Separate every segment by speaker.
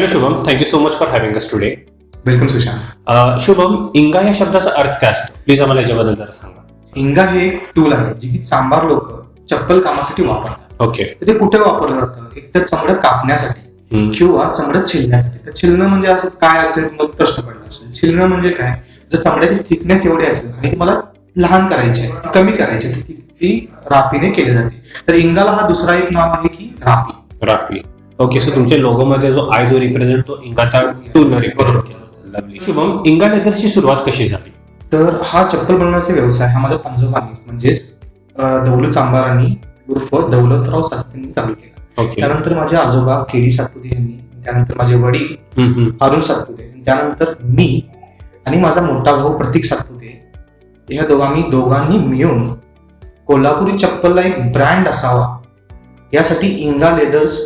Speaker 1: Hello Shubham, thank you so much for having us today.
Speaker 2: Welcome Sushant.
Speaker 1: Shubham, इंगा या शब्दाचा अर्थ काय असतो? प्लीज आम्हाला याच्याबद्दल जरा सांगा.
Speaker 2: इंगा हे एक टूल आहे जे की चांभार लोक चप्पल कामासाठी वापरतात.
Speaker 1: ओके.
Speaker 2: तर ते कुठे वापरलं जातं? एक तर चमडं कापण्यासाठी किंवा चमडं छिलण्यासाठी. तर छिलणं म्हणजे असं काय असतं तुम्हाला प्रश्न पडला असेल. छिलणं म्हणजे काय? जर चमड्याची थिकनेस एवढी असेल आणि तुम्हाला लहान करायची आहे, कमी करायची आहे, ती रापीने केली जाते. तर इंगाला हा दुसरा एक नाव आहे की
Speaker 1: रापी. ओके, सो तुमच्या लोगो मध्ये जो आय जो रिप्रेझेंट तो इंगाचा टूल रिप्रेझेंट केला. लवली. शुभम, इंगा लेदर्सची सुरुवात कशी झाली?
Speaker 2: तर हा चप्पल बनवण्याचा व्यवसाय हा माझ्या पंजोबांनी म्हणजेच दौलत चांभारांनी उर्फ दौलतराव सातपुतेंनी चालू केला.
Speaker 1: ओके.
Speaker 2: त्यानंतर माझे आजोबा केडी सातपुते यांनी, त्यानंतर माझे वडील अरुण सातपुते, त्यानंतर मी आणि माझा मोठा भाऊ प्रतीक सातपुते या दोघांनी मिळून कोल्हापुरी चप्पलला एक ब्रँड असावा यासाठी इंगा लेदर्स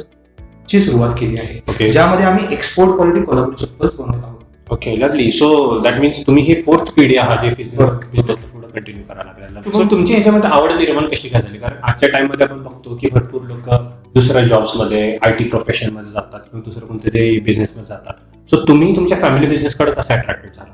Speaker 2: ची सुरुवात केली आहे.
Speaker 1: ओके.
Speaker 2: ज्यामध्ये आम्ही एक्सपोर्ट क्वालिटी कोल्हापुरी चप्पल बनवत आहोत.
Speaker 1: Okay, lovely. So that means तुम्ही ही फोर्थ पिढी आहात जे बिझनेस पुढे कंटिन्यू करायला लागला. सो तुमची ह्याच्यामध्ये आवड निर्माण कशी काय झाली? कारण आजच्या टाइम मध्ये आपण बघतो की भरपूर लोक दुसऱ्या जॉब्स मध्ये आयटी प्रोफेशन मध्ये जातात किंवा दुसरं कोणतरी बिझनेस मध्ये जातात. सो तुम्ही तुमच्या फॅमिली बिझनेस कडे कसा अट्रॅक्टेड झाला?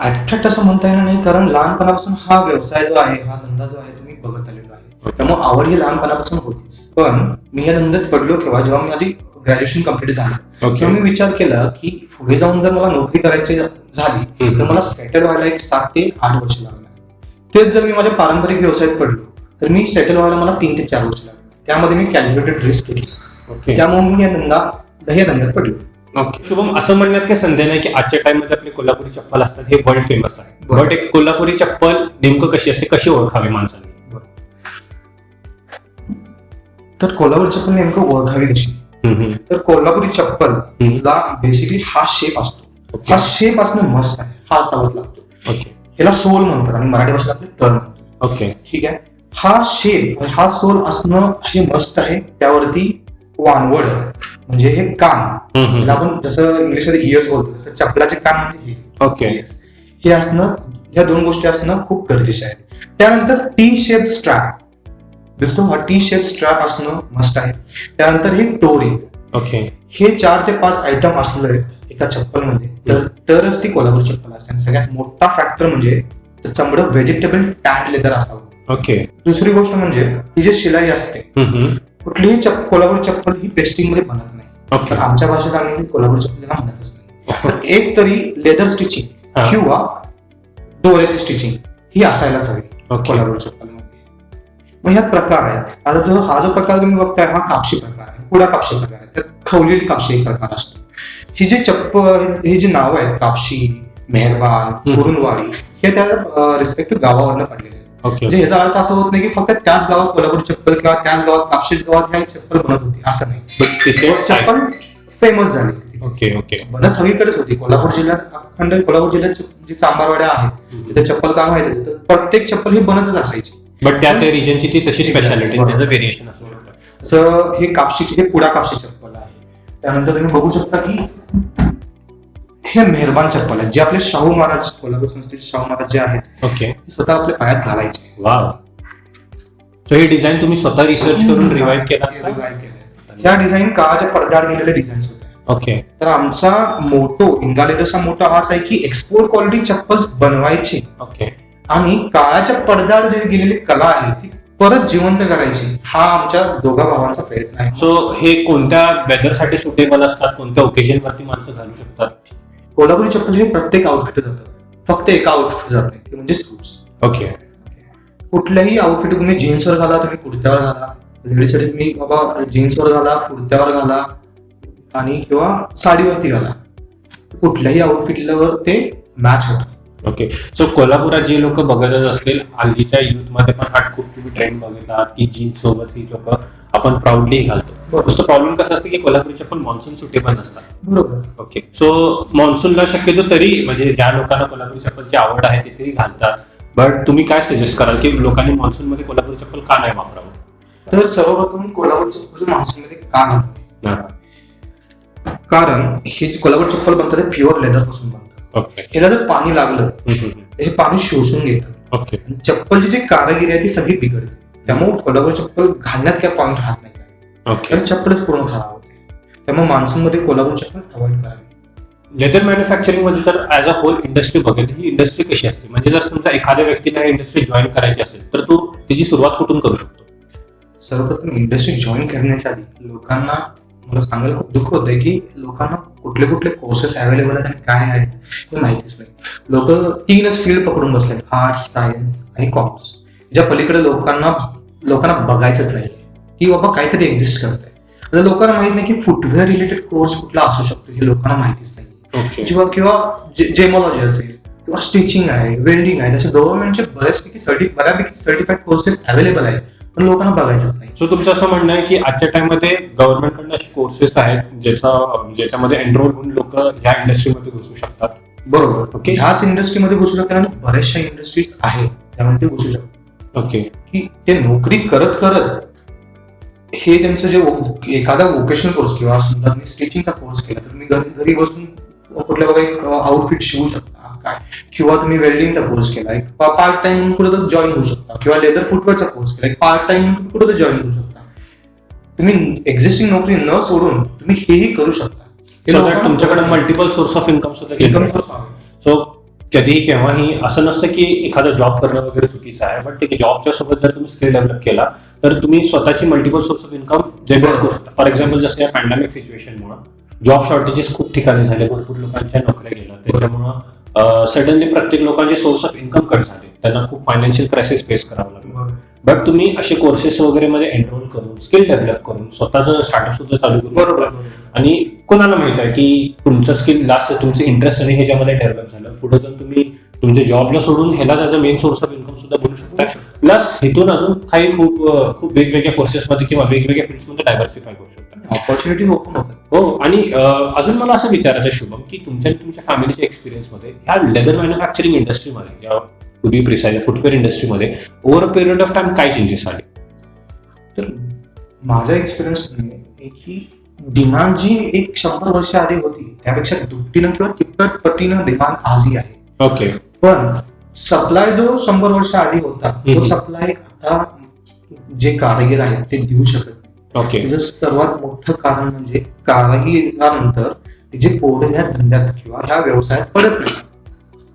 Speaker 2: अट्रॅक्ट असं म्हणता येणार नाही, कारण लहानपणापासून हा व्यवसाय जो आहे, हा धंदा जो आहे तो मी बघत आलेलो आहे. त्यामुळे आवड ही लहानपणापासून होतीच. पण मी या धंद्यात पडलो जेव्हा माझी ग्रॅज्युएशन कम्प्लीट झालं. तेव्हा मी विचार केला की पुढे जाऊन जर मला नोकरी करायची झाली तर मला सेटल व्हायला एक 7 ते 8 वर्ष लागणार. तेच जर मी माझ्या पारंपरिक व्यवसायात पडलो तर मी सेटल व्हायला मला 3 ते 4 वर्ष लागणार. त्यामध्ये मी कॅल्क्युलेटेड रिस्क केली. त्यामुळे मी या धंद्यात पडलो.
Speaker 1: ओके. शुभम, असं म्हणण्यात काही संदेह नाही की आजच्या टाइम मध्ये आपले कोल्हापुरी चप्पल असतात हे वर्ल्ड फेमस आहे. बट एक कोल्हापुरी चप्पल नेमकं कशी असते, कशी ओळखावी माणसाने?
Speaker 2: तर कोल्हापुरी चप्पल नेमकं ओळखावी कशी? तर कोल्हापुरी चप्पल ला बेसिकली हा शेप असतो. हा शेप असणं मस्त आहे, हा असावाच लागतो. ह्याला सोल म्हणतात आणि मराठी भाषेत आपले तळ म्हणतात.
Speaker 1: ओके,
Speaker 2: ठीक आहे. हा शेप आणि हा सोल असणं हे मस्त आहे. त्यावरती वानवड म्हणजे हे कान, आपण जसं इंग्लिशमध्ये इयर्स बोलतो तसं चपलाचे कान म्हणजे हे.
Speaker 1: ओके.
Speaker 2: हे असणं, ह्या 2 गोष्टी असणं खूप गरजेचे आहे. त्यानंतर टी शेप स्ट्रॅप दिसतो, हा टी शेप स्ट्रॅप असणं मस्त आहे. त्यानंतर हे टोरी.
Speaker 1: ओके.
Speaker 2: हे 4 ते 5 आयटम असलेले एका चप्पल मध्ये तरच ती कोल्हापुरी चप्पल असते. आणि सगळ्यात मोठा फॅक्टर म्हणजे चमडं व्हेजिटेबल टॅन लेदर असावं.
Speaker 1: ओके.
Speaker 2: दुसरी गोष्ट म्हणजे ही जी शिलाई असते, कुठलीही कोल्हापुरी चप्पल ही पेस्टिंग मध्ये बनत नाही. तर आमच्या भाषेत आम्ही कोल्हापुरी चप्पल म्हणतच नाही. एक तरी लेदर स्टिचिंग किंवा दोऱ्याची स्टिचिंग ही असायलाच हवी कोल्हापुरी चप्पल मध्ये. मग ह्यात प्रकार आहेत. आता हा जो प्रकार तुम्ही बघताय हा कापशी प्रकार आहे, पुढा कापशी प्रकार आहे, तर खवलेली कापशी एक प्रकार असतो. ही जी चप्पल, ही जी नावं आहेत कापशी, मेहरबान, कुरुंदवाडी, हे त्या रिस्पेक्टिव्ह गावावरनं पडलेले आहेत. म्हणजे याचा अर्थ असं होत नाही की फक्त त्याच गावात कोल्हापुरी चप्पल किंवा त्याच गावात कापशीच गावात ह्या चप्पल बनत होती, असं नाही. तिथे चप्पल फेमस झाली.
Speaker 1: ओके. ओके.
Speaker 2: बनत सगळीकडेच होती. कोल्हापूर जिल्ह्यात जी चांभारवाड्या आहेत तिथे चप्पल काम आहे, तर प्रत्येक चप्पल ही बनतच असायची.
Speaker 1: बट त्या रिजनची ती तशी स्पेशालिटी, त्याचं व्हेरिएशन असं.
Speaker 2: हे कापशीची, हे पुढा कापशी चप्पल आहे. त्यानंतर तुम्ही बघू शकता की हे मेहरबान चप्पल आहे, जे आपले शाहू महाराज, कोल्हापूर संस्थेचे शाहू महाराज जे आहेत,
Speaker 1: ओके,
Speaker 2: स्वतः आपल्या पायात घालायचे.
Speaker 1: वाव. सो हे डिझाईन तुम्ही स्वतः रिसर्च करून रिवाइव्ह केला?
Speaker 2: ह्या डिझाईन काळाच्या पडद्याआड गेलेले डिझाईन्स होते.
Speaker 1: ओके.
Speaker 2: तर आमचा मोटो, इंगा लेदर्सचा मोटो हाच आहे की एक्सपोर्ट क्वालिटी चप्पल बनवायची.
Speaker 1: ओके.
Speaker 2: आणि काळाच्या पडद्याआड जे गेलेली कला आहे ती परत जिवंत करायची, हा आमच्या दोघा भावांचा प्रयत्न आहे.
Speaker 1: सो हे कोणत्या वेदर साठी सुटेबल असतात, कोणत्या ओकेजन वरती माणसं घालू शकतात?
Speaker 2: कोल्हापुरी चप्पल हे प्रत्येक आउटफिट जातं, फक्त एका आउटफिट जात नाही, ते म्हणजे सूट्स.
Speaker 1: ओके.
Speaker 2: कुठल्याही आउटफिट तुम्ही जीन्सवर घाला, तुम्ही कुर्त्यावर घाला, लेडीजसाठी तुम्ही बाबा जीन्सवर घाला, कुर्त्यावर घाला आणि किंवा साडीवरती घाला, कुठल्याही आउटफिटवर ते मॅच होतं.
Speaker 1: ओके. सो कोल्हापुरात जे लोक बघतच असतील, हल्लीच्या युथ मध्ये पण हा खूप तुम्ही ट्रेंड बघितला की जीन्स सोबत ही लोक आपण प्राऊडली घालतो. नुसतं प्रॉब्लेम कसं असतं की कोल्हापुरी चप्पल मान्सून सुटेबल नसतात.
Speaker 2: बरोबर.
Speaker 1: ओके. सो मान्सूनला शक्यतो तरी म्हणजे ज्या लोकांना कोल्हापुरी चप्पलची आवड आहे ते तरी घालतात. बट तुम्ही काय सजेस्ट कराल की लोकांनी मान्सून मध्ये कोल्हापुरी चप्पल का नाही वापरावं?
Speaker 2: तर सर्वप्रथम कोल्हापुरी चप्पल मान्सून मध्ये का घालतो? कारण हे कोल्हापुरी चप्पल बनतं ते प्युअर लेदर पासून बनतं. याला जर पाणी लागलं हे पाणी शोषून घेतं.
Speaker 1: ओके.
Speaker 2: चप्पलची जी कारागिरी आहे ती सगळी बिघडते. त्यामुळे कोल्हापुरी चप्पल घालण्यात काय पॉईंट राहत नाही.
Speaker 1: ओके.
Speaker 2: चप्पलच पूर्ण खराब होते. त्यामुळे मान्सूनमध्ये कोल्हापूरची चप्पल अवॉइड करावी.
Speaker 1: लेदर मॅन्युफॅक्चरिंग मध्ये जर ऍज अ होल इंडस्ट्री बघेल ही इंडस्ट्री कशी असते, म्हणजे जर समजा एखाद्या व्यक्तीला इंडस्ट्री जॉईन करायची असेल तर तो त्याची सुरुवात कुठून करू शकतो?
Speaker 2: सर्वप्रथम इंडस्ट्री जॉईन करण्याच्या आधी लोकांना मला सांगायला खूप दुःख होतंय की लोकांना कुठले कुठले कोर्सेस अवेलेबल आहेत आणि काय आहेत हे माहितीच नाही. लोक 3च फील्ड पकडून बसले, आर्ट्स, सायन्स आणि कॉमर्स. ज्या पलीकडे लोकांना बघायचंच नाही की बाबा काहीतरी एक्झिस्ट करत आहे. आता लोकांना माहित नाही की फुटवेअर रिलेटेड कोर्स कुठला असू शकतो हे लोकांना माहितीच नाही. किंवा जेमॉलॉजी असेल किंवा स्टिचिंग आहे, वेल्डिंग आहे, तसे गव्हर्नमेंटचे बऱ्यापैकी सर्टिफाईड कोर्सेस अवेलेबल आहेत, पण लोकांना बघायचंच नाही.
Speaker 1: सो तुमचं असं म्हणणं आहे की आजच्या टाइममध्ये गव्हर्नमेंटकडनं असे कोर्सेस आहेत ज्याच्यामध्ये एनरोल होऊन लोक ह्या इंडस्ट्रीमध्ये घुसू शकतात.
Speaker 2: बरोबर. ओके, ह्याच इंडस्ट्रीमध्ये घुसू शकतात आणि बऱ्याचशा इंडस्ट्रीज आहेत त्यामध्ये ते घुसू शकतात.
Speaker 1: ओके,
Speaker 2: की ते नोकरी करत करत हे त्यांचं जे एखादा वोकेशनल कोर्स किंवा समजा मी स्टिचिंगचा कोर्स केला तर मी घरी बसून कुठल्या बाबा एक आउटफिट शिवू शकता काय, किंवा तुम्ही वेल्डिंगचा कोर्स केला एक पार्ट टाइम कुठं तर जॉईन होऊ शकता, किंवा लेदर फुटवेअरचा कोर्स केला एक पार्ट टाइम कुठं तर जॉईन होऊ शकता. तुम्ही एक्झिस्टिंग नोकरी न सोडून तुम्ही हेही करू शकता.
Speaker 1: तुमच्याकडे मल्टिपल सोर्स ऑफ इन्कम सुद्धा
Speaker 2: इन्कम सोर्स आहे.
Speaker 1: सो कधीही केव्हाही असं नसतं की एखादा जॉब करणं वगैरे चुकीचं आहे, बट ठीक आहे, जॉबच्या सोबत जर तुम्ही स्किल डेव्हलप केला तर तुम्ही स्वतःची multiple source of income generate करू शकता. फॉर एक्झाम्पल जसं या पॅन्डेमिक सिच्युएशनमुळे जॉब शॉर्टेजेस खूप ठिकाणी झाले, भरपूर लोकांच्या नोकऱ्या गेल्या, त्याच्यामुळं सडनली प्रत्येक लोकांचे सोर्स ऑफ इन्कम कट झाले, त्यांना खूप फायनान्शियल क्रायसिस फेस करावं लागलं. बट तुम्ही असे कोर्सेस वगैरे मध्ये एनरोल करून स्किल डेव्हलप करून स्वतःचं स्टार्टअप सुद्धा चालू करू.
Speaker 2: बरोबर.
Speaker 1: आणि कोणाला माहित आहे की तुमचं स्किल लास्ट तुमचे इंटरेस्ट आणि ह्याच्यामध्ये डेव्हलप झालं, पुढे जाऊन तुम्ही तुमच्या जॉबला सोडून ह्यालाच as a main source of income सुद्धा बनू शकता. प्लस इथून अजून काही खूप वेगवेगळ्या कोर्सेसमध्ये किंवा वेगवेगळ्या फील्ड्समध्ये डायव्हर्सिफाय करू शकता.
Speaker 2: ऑपॉर्च्युनिटी ओपन होतात.
Speaker 1: हो, आणि अजून मला असं विचारायचं आहे शुभम की तुमच्या फॅमिलीच्या एक्सपिरियन्समध्ये ह्या लेदर मॅन्युफॅक्चरिंग इंडस्ट्रीमध्ये या टू बी प्रिसाइज फुटवेअर इंडस्ट्रीमध्ये over a period of time काय चेंजेस आले?
Speaker 2: तर माझ्या एक्सपिरियन्स की डिमांड जी एक 100 वर्ष आधी होती त्यापेक्षा दुपटीनं किंवा तिप्पट पटीनं डिमांड आजही आहे.
Speaker 1: ओके,
Speaker 2: पण सप्लाय जो 100 वर्ष आधी होता तो सप्लाय आता जे कारागीर आहेत ते देऊ शकत नाही.
Speaker 1: ओके,
Speaker 2: त्याचं सर्वात मोठं कारण म्हणजे कारागिरानंतर जे पोरं ह्या धंद्यात किंवा ह्या व्यवसायात पडत नाही.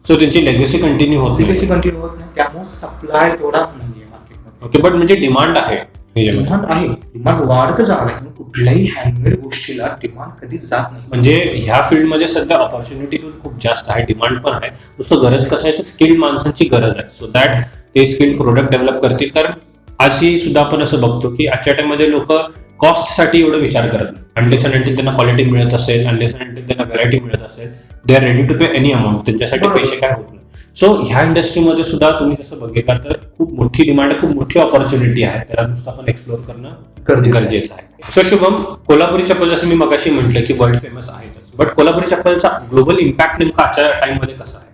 Speaker 1: सो त्यांची लेगसी कंटिन्यू होत नाही.
Speaker 2: कंटिन्यू होत नाही, त्यामुळे सप्लाय थोडा नाहीये मार्केटमध्ये.
Speaker 1: ओके, बट म्हणजे डिमांड आहे.
Speaker 2: डिमांड आहे, डिमांड वाढतच आहे. कुठल्याही हँडमेड गोष्टीला डिमांड कधीच जात नाही.
Speaker 1: म्हणजे ह्या फील्डमध्ये सध्या ऑपॉर्च्युनिटी पण खूप जास्त आहे, डिमांड पण आहे. नुसतं गरज कसं आहे, स्किल्ड माणसांची गरज आहे, सो दॅट ते स्किल्ड प्रोडक्ट डेव्हलप करतील. कारण आजही सुद्धा आपण असं बघतो की आजच्या टाइममध्ये लोक कॉस्टसाठी एवढं विचार करत नाही. अनलेस अँड अंटिल त्यांना क्वालिटी मिळत असेल, अनलेस अँड अंटिल त्यांना व्हरायटी मिळत असेल, they are ready to pay any amount. त्यांच्यासाठी पैसे काय होत नाही. सो ह्या इंडस्ट्रीमध्ये सुद्धा तुम्ही जसं बघितलं तर खूप मोठी डिमांड आहे, खूप मोठी ऑपॉर्च्युनिटी आहे. त्याला नुसतं आपण एक्सप्लोर करणं गरजेचं आहे. सो शुभम, कोल्हापुरी चप्पल जसं मी मगाशी म्हटलं की वर्ल्ड फेमस आहेतच, बट कोल्हापुरी चप्पलचा ग्लोबल इम्पॅक्ट नेमका आजच्या टाइममध्ये कसा आहे?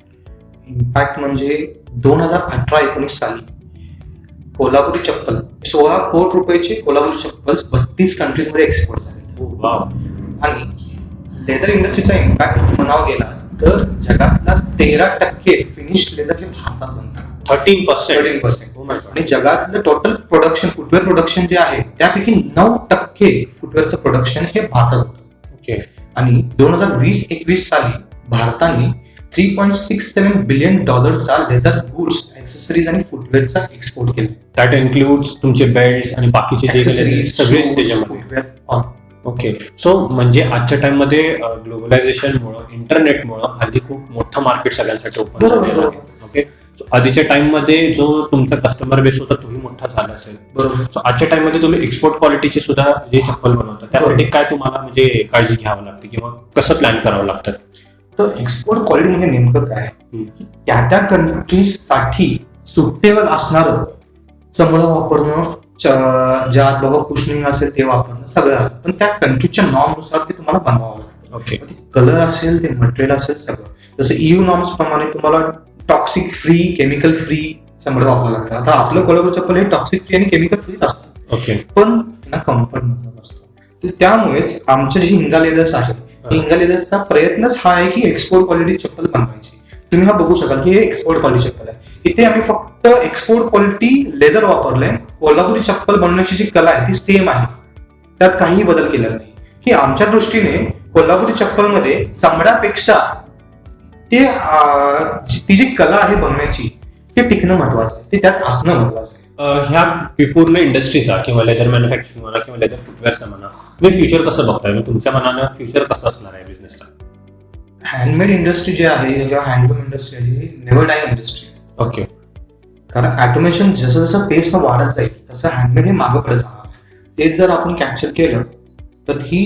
Speaker 2: इम्पॅक्ट म्हणजे 2018-19 साली कोल्हापुरी चप्पल 16 कोटी रुपयाची कोल्हापुरी चप्पल 32 कंट्रीज मध्ये एक्सपोर्ट झाले. आणि लेदर इंडस्ट्रीचा इम्पॅक्ट म्हणावा गेला तर जगातला 13% फिनिश लेदर हे भारतात बनतात. 13%. आणि जगातलं टोटल प्रोडक्शन फुटवेअर प्रोडक्शन जे आहे त्यापैकी 9% फुटवेअरचं प्रोडक्शन हे भारतात होतं.
Speaker 1: ओके,
Speaker 2: आणि 2020-21 साली भारताने $3.67 बिलियन लेदर गुड्स, ऍक्सेसरीज आणि फुटवेअरचा एक्सपोर्ट केला.
Speaker 1: दॅट इन्क्लुड्स तुमचे बेल्ट आणि बाकीचे सगळेच त्याच्यामध्ये. ओके, सो म्हणजे आजच्या टाइममध्ये ग्लोबलायझेशनमुळे, इंटरनेटमुळे हल्ली खूप मोठं मार्केट सगळ्यांसाठी ओपन झालेलं आहे. ओके, सो आधीच्या टाइममध्ये जो तुमचा कस्टमर बेस होता तोही मोठा झाला असेल.
Speaker 2: बरोबर.
Speaker 1: सो आजच्या टाइममध्ये तुम्ही एक्सपोर्ट क्वालिटीचे सुद्धा जे चप्पल बनवता त्यासाठी काय तुम्हाला म्हणजे काळजी घ्यावी लागते किंवा कसं प्लॅन करावं लागतं?
Speaker 2: तर एक्सपोर्ट क्वालिटी म्हणजे नेमकं काय, त्या कंट्रीजसाठी सुटेबल असणारं चमडं वापरणं, ज्यात बाबा कुशनिंग असेल ते वापरणं सगळं आलं, पण त्या कंट्रीच्या नॉर्मनुसार ते तुम्हाला बनवावं लागतं.
Speaker 1: ओके,
Speaker 2: कलर असेल, ते मटेरियल असेल, सगळं. जसं EU नॉर्म्स प्रमाणे तुम्हाला टॉक्सिक फ्री, केमिकल फ्री चमडं वापरावं लागतं. आता आपलं कोल्हापूर चप्पल हे टॉक्सिक फ्री आणि केमिकल फ्रीच असतं.
Speaker 1: ओके,
Speaker 2: पण त्यांना कम्फर्ट मतलब असतो. तर त्यामुळेच आमचे जे हिंगा लेदर्स आहे, हिंगा लेदर्सचा प्रयत्नच हा आहे की एक्सपोर्ट क्वालिटी चप्पल बनवायची. तुम्ही हा बघू शकाल की हे एक्सपोर्ट क्वालिटी चप्पल आहे. इथे आम्ही फक्त एक्सपोर्ट क्वालिटी लेदर वापरलंय. कोल्हापुरी चप्पल बनवण्याची जी कला आहे ती सेम आहे, त्यात काहीही बदल केलेला नाही. की आमच्या दृष्टीने कोल्हापुरी चप्पलमध्ये चमड्यापेक्षा ते ती जी कला आहे बनवण्याची ते टिकणं महत्वाचं आहे, ते त्यात असणं महत्वाचं आहे.
Speaker 1: ह्या पूर्ण इंडस्ट्रीचा किंवा लेदर मॅन्युफॅक्चरिंग म्हणा किंवा लेदर फुटवेअरचा म्हणा, तुम्ही फ्युचर कसं बघताय? तुमच्या मनानं फ्युचर कसं असणार आहे बिझनेसचा?
Speaker 2: हँडमेड इंडस्ट्री जी आहे किंवा हँडलूम इंडस्ट्री आहे ही नेव्हर डाय इंडस्ट्री आहे.
Speaker 1: ओके.
Speaker 2: कारण ऑटोमेशन जसं जसं पेस वाढत जाईल तसं हँडमेड हे मागं पडत जाणार. तेच जर आपण कॅप्चर केलं तर ही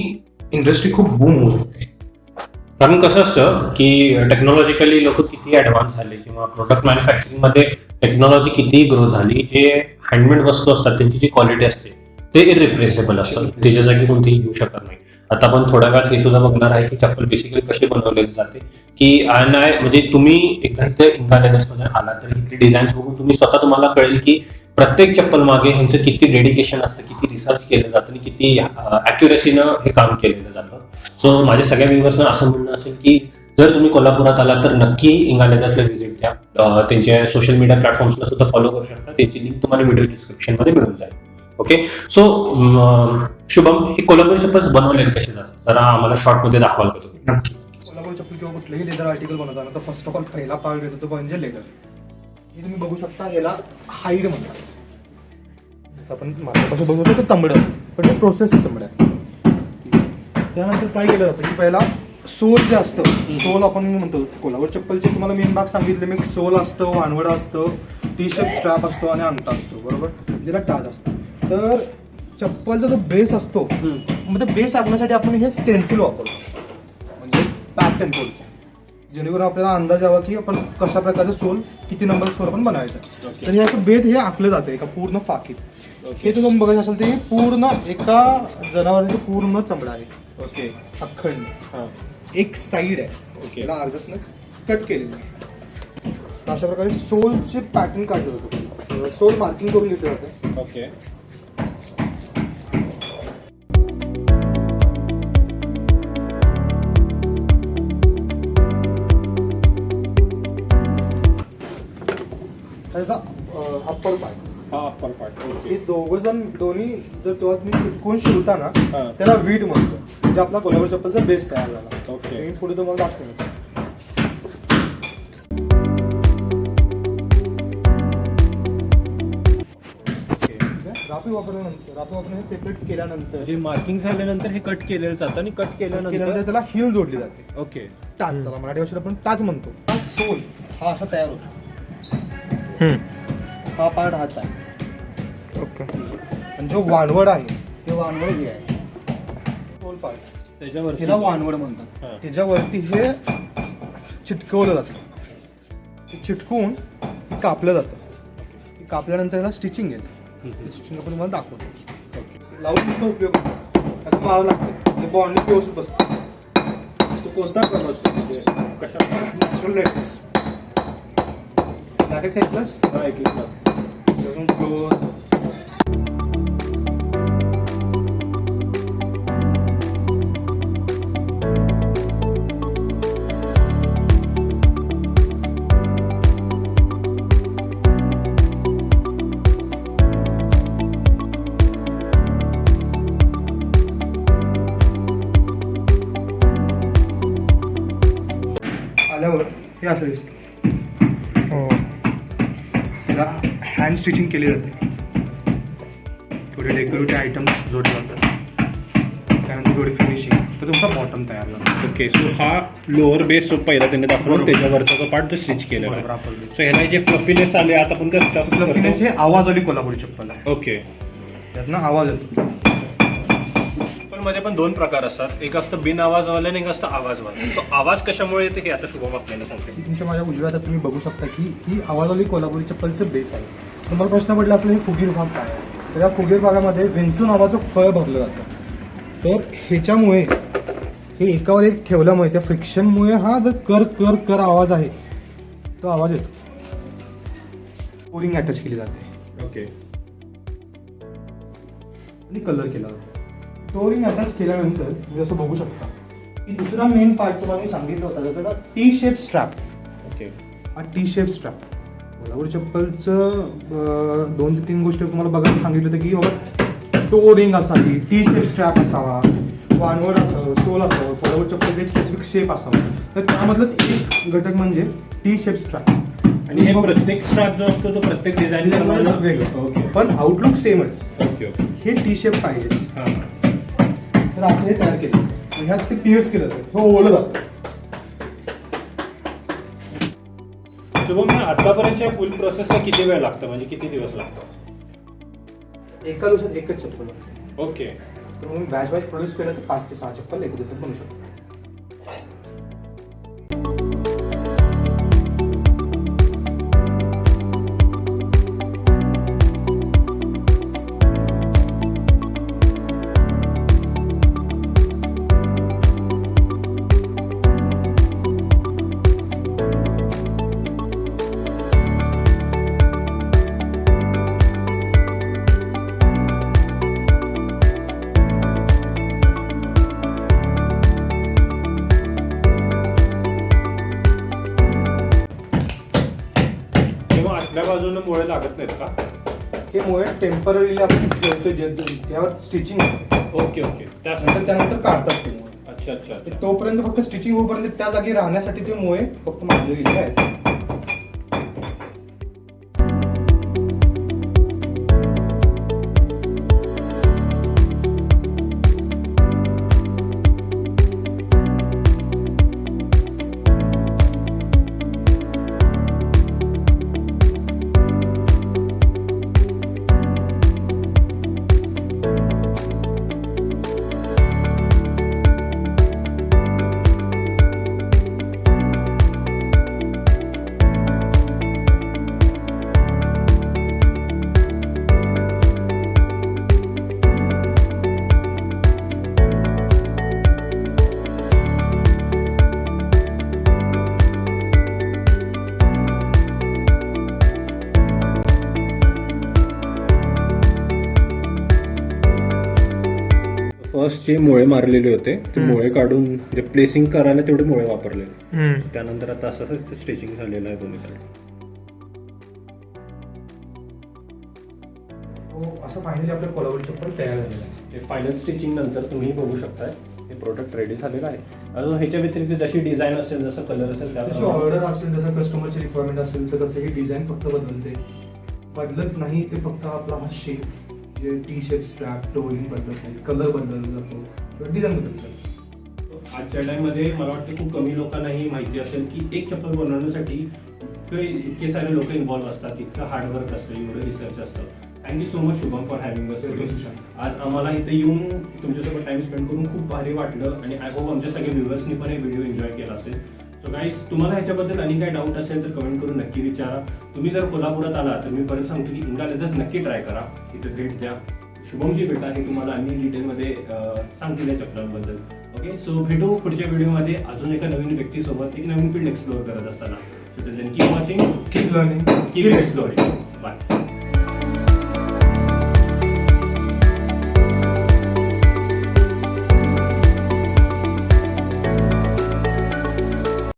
Speaker 2: इंडस्ट्री खूप बूम होऊ शकते.
Speaker 1: कारण कसं असतं की टेक्नॉलॉजिकली लोक किती ऍडव्हान्स झाले किंवा प्रोडक्ट मॅन्युफॅक्चरिंग मध्ये टेक्नॉलॉजी किती ग्रो झाली, जे हँडमेड वस्तू असतात त्यांची जी क्वालिटी असते ते इरिप्लेसेबल असतं, त्याच्या जागी कोणतीही घेऊ शकत नाही. आता आपण थोड्या वेळात हे सुद्धा बघणार आहे की चप्पल बेसिकली कशी बनवलेली जाते, की म्हणजे तुम्ही एकदा इथे इंगा लेदर्स मध्ये आला तर इथली डिझाईन्स बघून तुम्ही स्वतः तुम्हाला कळेल की प्रत्येक चप्पल मागे ह्यांचं किती डेडिकेशन असतं, किती रिसर्च केलं जातं आणि किती अॅक्युरेसीनं हे काम केलेलं जातं. सो माझ्या सगळ्या व्ह्युअर्सना असं म्हणणं असेल की जर तुम्ही कोल्हापुरात आला तर नक्की इंगा लेदर्सला व्हिजिट द्या. त्यांच्या सोशल मीडिया प्लॅटफॉर्म्सला सुद्धा फॉलो करू शकता, त्याची लिंक तुम्हाला व्हिडिओ डिस्क्रिप्शन मध्ये मिळून जाईल. ओके. सो शुभम, हे कोल्हापुरी चप्पल बनवलेले कसे जातात जरा आम्हाला शॉर्ट मध्ये दाखवाल का तुम्ही?
Speaker 2: नक्की.
Speaker 3: कोल्हापुरी चप्पल किंवा कुठलेही लेदर आर्टिकल बनवताना तर फर्स्ट ऑफ ऑल पहिला पार्ट येतो तो म्हणजे लेदर. हे तुम्ही बघू शकता, याला हाईड म्हणतात. जसं आपण मार्केटमध्ये बघू शकतो चमडं, पण ते प्रोसेस चमडं आहे. त्यानंतर काय केलं जातं की पहिला सोल जे असतं, सोल आपण म्हणतो कोल्हापुरी चप्पलचे तुम्हाला मेन भाग सांगितले मी, सोल असतं, वानवडं असतं, टी शर्ट स्ट्रॅप असतो आणि अंगठा असतो, बरोबर, ज्याला टाच असतं. तर चप्पलचा जो बेस असतो मग ते बेस आखण्यासाठी आपण हे स्टेन्सिल वापरतो, म्हणजे पॅटर्न कोड, जेणेकरून आपल्याला अंदाज यावा की आपण कशा प्रकारचं सोल, किती नंबर सोल आपण बनावायचं. तर हे असं बेट हे आखलं जातं एका पूर्ण फाकीत. हे जर तुम्ही बघायचं असेल ते पूर्ण एका जनावरांचं पूर्ण चमडा आहे. ओके. अखंड एक साईड आहे. ओके. त्याला अर्ध्यातनं कट केलेलं आहे. अशा प्रकारे सोलचे पॅटर्न काढलं जातं, सोल मार्किंग करून घेतलं जातं.
Speaker 1: ओके.
Speaker 3: त्याचा अप्पर पार्ट,
Speaker 1: अप्पर पार्ट.
Speaker 3: हे दोन्ही जर तेव्हा तुम्ही चिटकून शिवता ना त्याला वीट म्हणतो, म्हणजे आपला कोल्हापुरी चप्पलचा बेस तयार झाला.
Speaker 1: ओके.
Speaker 3: मी पुढे तुम्हाला दाखवतो. रापी वापरल्यानंतर हे सेपरेट केल्यानंतर
Speaker 4: जे मार्किंग झाल्यानंतर हे कट केलेलं जातं आणि कट केल्यानंतर
Speaker 3: त्याला हिल जोडली जाते.
Speaker 4: ओके.
Speaker 3: टाच, त्याला मराठी भाषेत आपण टाच म्हणतो. हा सोल हा असा तयार होतो. हा पार्ट हाच आहे. ओके. आणि जो वानवड आहे ते वानवड हे आहे, सोल पार्ट,
Speaker 4: त्याच्यावरती
Speaker 3: हिला वानवड म्हणतात. त्याच्यावरती हे चिटकवलं जातं. ते चिटकवून हे कापलं जातं. हे कापल्यानंतर याला स्टिचिंग येतं. स्टिचिंग आपण तुम्हाला दाखवतो. लावून उपयोग होतो, असं मारावं लागतं, ते बॉन्डिंग व्यवस्थित बसतं.
Speaker 4: तो कोणता कलर असतो, म्हणजे कशा
Speaker 3: नॅचरल लॅटेक्स, लॅटेक्स आहे प्लस
Speaker 4: ऐकलं
Speaker 3: क्लोथ. आल्यावर हे असं दिसतं. त्याला हँड स्टिचिंग केली जाते. थोडे डेकोरेटिव्ह आयटम्स जोडले जातात. त्यानंतर थोडी फिनिशिंग, तर तुमचा बॉटम तयार झाला.
Speaker 4: ओके. सो हा लोअर बेस पहिला त्यांनी दाखवला, त्याच्यावरचा जो पार्ट तो स्टिच केलेला
Speaker 3: बरोबर,
Speaker 4: आहे.
Speaker 3: आपण
Speaker 4: सो ह्याला जे फ्लफीनेस आले, आता आपण काय स्टफ
Speaker 3: फ्लफीनेस हे आवाज आली कोल्हापुरी चप्पल आहे.
Speaker 4: ओके.
Speaker 3: त्यातनं आवाज येतो.
Speaker 4: पण मध्ये पण दोन प्रकार असतात, एक असतं बिन आवाजवालं आणि एक असतं आवाजवालं. सो आवाज कशामुळे येते हे आता शुभम आपल्याला सांगते.
Speaker 3: तुमच्या माझ्या उजव्या हातात तुम्ही बघू शकता की ही आवाजवाली कोल्हापुरी चप्पलचं बेस आहे. तुम्हाला प्रश्न पडला असेल हे फुगीर भाग काय आहे, तर या फुगीर भागामध्ये विंचू नावाचं फळ भरलं जातं. तर ह्याच्यामुळे हे एकावर एक ठेवल्यामुळे त्या फ्रिक्शनमुळे हा जो कर कर कर आवाज आहे तो आवाज येतो. कोरिंग अटॅच केली जाते.
Speaker 4: ओके.
Speaker 3: आणि कलर केला जातो. टोरिंग अटॅच केल्यानंतर तुम्ही असं बघू शकता की दुसरा मेन पार्ट तुम्हाला मी सांगितलं होता त्याचा टी शेप स्ट्रॅप.
Speaker 4: ओके.
Speaker 3: हा टी शेप स्ट्रॅप कोल्हापुरी चप्पलचं 2 ते 3 गोष्टी तुम्हाला बघायला सांगितलं होतं की बाबा टो रिंग असावी, टी शेप स्ट्रॅप असावा, वानवड असावं, सोल असावं, कोल्हापूर चप्पल एक स्पेसिफिक शेप असावा. तर त्यामधलंच एक घटक म्हणजे टी शेप स्ट्रॅप.
Speaker 4: आणि हे प्रत्येक स्ट्रॅप जो असतो तो प्रत्येक डिझाईन
Speaker 3: वेगळं
Speaker 4: ओके
Speaker 3: पण आउटलुक सेमच.
Speaker 4: ओके ओके
Speaker 3: हे टी शेप पाहिजे.
Speaker 4: हां
Speaker 3: तर असं हे तयार केलं. ह्यात ते पिअर्स केलं जातं, हो ओळलं जातं.
Speaker 4: शुभम, आतापर्यंतच्या फुल प्रोसेसला किती वेळ लागतो, म्हणजे किती दिवस लागतो?
Speaker 3: एका दिवसात एकच चप्पल बनते.
Speaker 4: ओके.
Speaker 3: तर मग बॅच वाईज प्रोड्यूस केलं तर 5 ते 6 चप्पल एका दिवसात बनू शकतो.
Speaker 4: किंवा आतल्या बाजूने मुळे लागत नाहीत का?
Speaker 3: हे मुळे टेम्पररीली आपण ठेवतो त्यावर स्टिचिंग होते.
Speaker 4: Okay okay.
Speaker 3: त्यानंतर काढतात ते मुळे.
Speaker 4: अच्छा अच्छा
Speaker 3: ते
Speaker 4: अच्छा.
Speaker 3: तोपर्यंत फक्त स्टिचिंग होईपर्यंत त्या जागी राहण्यासाठी ते मुळे फक्त मारले गेले आहेत.
Speaker 4: फर्स्ट जे मुळे मारलेले होते ते मुळे काढून जे प्लेसिंग करायला तेवढे मुळे वापरलेले. त्यानंतर आता असं स्टिचिंग झालेलं आहे दोन्ही साईड.
Speaker 3: असं फायनली आपलं कोल्हापूर चप्पल तयार झालेलं आहे.
Speaker 4: ते फायनल स्टिचिंग नंतर तुम्ही बघू शकताय हे प्रोडक्ट रेडी झालेलं आहे. अजून ह्याच्या व्यतिरिक्त जशी डिझाईन असेल, जसं कलर असेल,
Speaker 3: जशी
Speaker 4: त्याप्रमाणे
Speaker 3: ऑर्डर असेल, जसं कस्टमरची रिक्वायरमेंट असेल तर तसं ही डिझाईन फक्त बदलत नाही. ते फक्त आपला हा शेप, जे टी शेप स्ट्रॅप, टोलिंग बदलत नाही, कलर बदलला जातो, डिझाईन बदलत जातो.
Speaker 4: आजच्या टाइममध्ये मला वाटतं खूप कमी लोकांना ही माहिती असेल की एक चप्पल बनवण्यासाठी इतके सारे लोक इन्व्हॉल्व्ह असतात, इतकं हार्डवर्क असतं, एवढं रिसर्च असतं. Thank you so much Shubham for having us. आज आम्हाला इथे येऊन तुमच्यासोबत टाइम स्पेंड करून खूप भारी वाटलं आणि आय होप आमच्या सगळ्या व्ह्युअर्सनी पण हे व्हिडिओ एन्जॉय केला असेल. सो गाईज, तुम्हाला ह्याच्याबद्दल आणि काही डाऊट असेल तर कमेंट करून नक्की विचारा. तुम्ही जर कोल्हापुरात आला तर मी परत सांगतो की इंगा लेदर्स नक्की ट्राय करा, इथे भेट द्या. शुभमजी भेटा, हे तुम्हाला आम्ही डिटेलमध्ये सांगतील या चप्पलांबद्दल. ओके, सो भेटू पुढच्या व्हिडिओमध्ये अजून एका नवीन व्यक्तीसोबत, एक नवीन फील्ड एक्सप्लोअर करत असताना. So till then keep watching,
Speaker 3: keep learning,
Speaker 4: keep exploring.